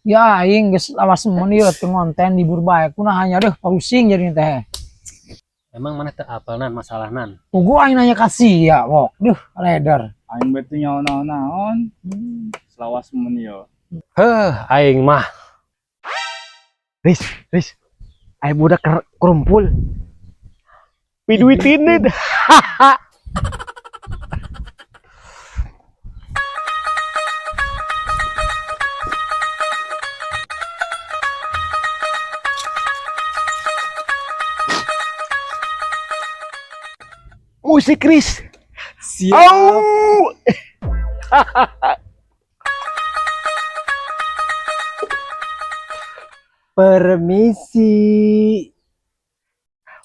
Ya aing geus lawas mun ieu teu ngonten libur bae kunaha deh pusing jadi teh. Emang mana teu apal nan masalah nan? Pugu aing nanya kasih ya, wok. Duh, leder. Aing beti nyawa naon selawas mun ieu. Aing mah. Riz, ayo budak kerumpul. Piduitin deh. Musik Riz. Siap. Au. Permisi.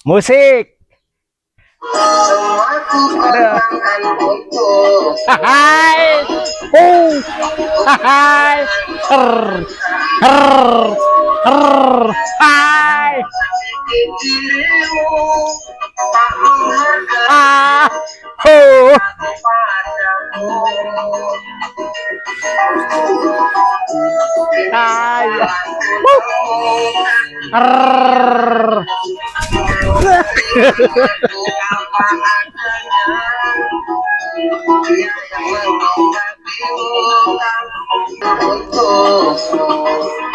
Musik. Hai. Hai. Hai. Ah. Oh. Hai.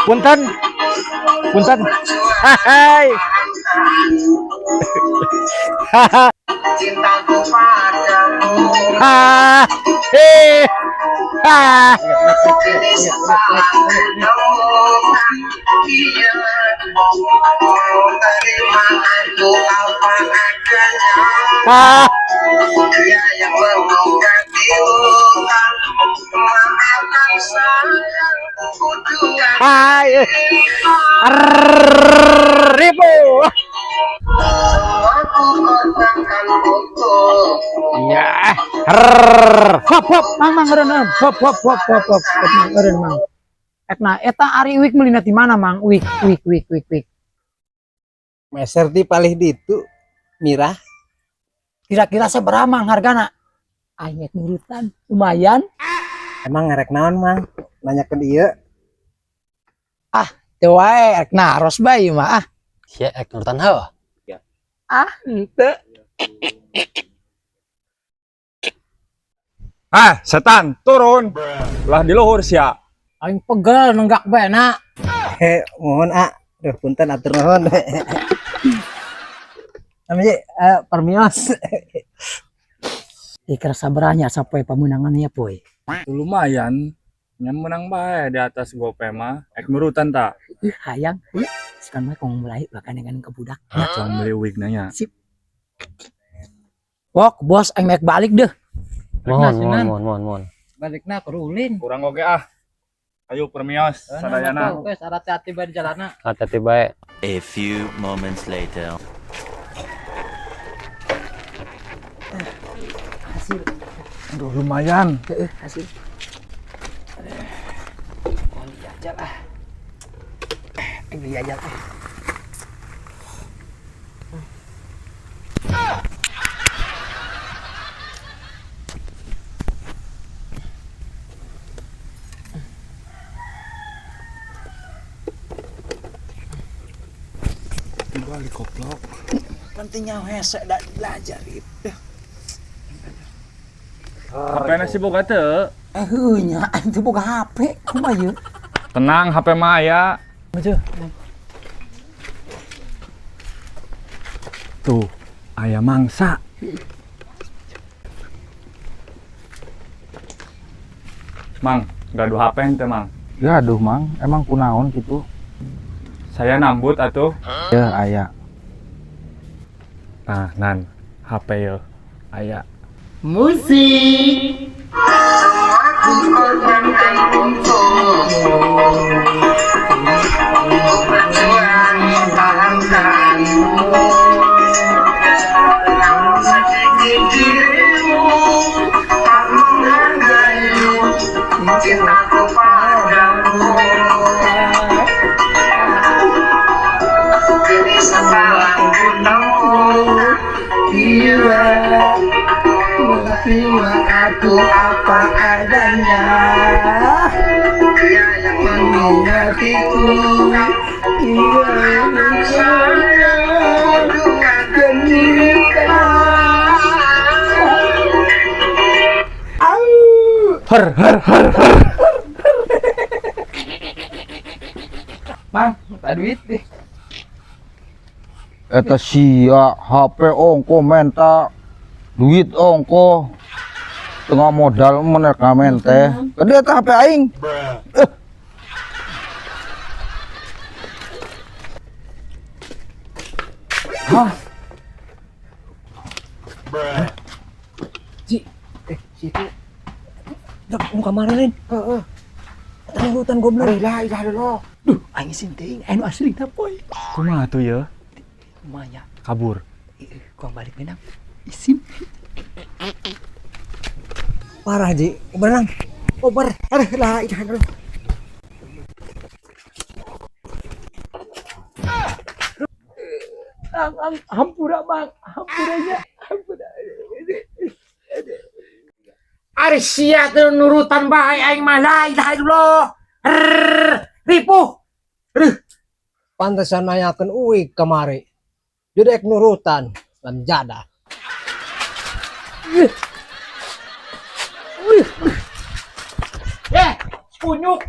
Punten. Hai. Cintaku padamu ini setelah menemukan dia terima aku apa adanya dia yang mengobati luka maafkan sayang kudukan Hai. Ribu. aku katakan untuk Iya. Hop, mang eureun. Hop. Mang eureun, mang. Eta ari wik meulina ti mana, mang? Wik. Meser di palih ditu Mirah. Kira-kira sabaraha mang hargana? Aing nurutan lumayan. Emang ngarek naon mang? Nanyakeun ieu. Teu wae rek naros bae mah. Sia ek nurutan heuh. Henteu. Setan, turun. Lah di luhur sia. Aing pegel nenggak bae na. Mohon Duh punten atur nuhun. Namanya permios. Ikhlas sabaranya sampai pemenangannya poe. Lumayan. Nyan menang bae di atas gope mah. Ek nurutan tak? Hayang. Sekarang mah kong mulai bahkan dengan ke budak. Jangan beli wig nanya. Sip. Wok, bos aing naik balik deh. Mohon. Balikna ke ulin. Kurang oge Ayo permios sadayana. Geus hati-hati bae di jalanna. Hati-hati bae. A few moments later. Hasil. Aduh lumayan. Hasil. Jajal ah. Ini jajal ah. Balik koplok. Pentingnya hese da belajar itu. HP nasi boga teu. Heunya aing teu boga HP. Kumaha ieu? Tenang HP mah aya. Tuh, aya mangsa. Mang, gaduh HP ente mang. Gaduh mang, emang kunaon gitu? Saya nambut atuh. Ya aya. Nah, nan HP ya aya. musik aku korbankan untukmu berjuang mempertahankanmu namun sedikit dirimu tak menghargai cintaku padamu kini setelah ketemu dia menerima aku apa adanya. di hatiku. Dia sayang dan cinta. Mang, tak duit deh. Eta sia HP ongko menta duit ongko tengah modal menekamen teh. Gede eta HP aing. Situ. Dak muka kemarin. Heeh. Tang hutan goblok. Lah, ilah dulu. Duh, aing sinting, anu asli na poy. Kumaha tuh ya? Lumayan. Kabur. Gua balik menang. Isim. Parah, Ji. Berenang. Obar. Aduh, lah, ilah dulu. Hampura bang, hampuranya, hampura. Ari sia teu nurutan bae aing mah la ilaha illallah. Ripuh. Pantesan nanyakeun uik kemari. Judek nurutan lan jadah. Punyuk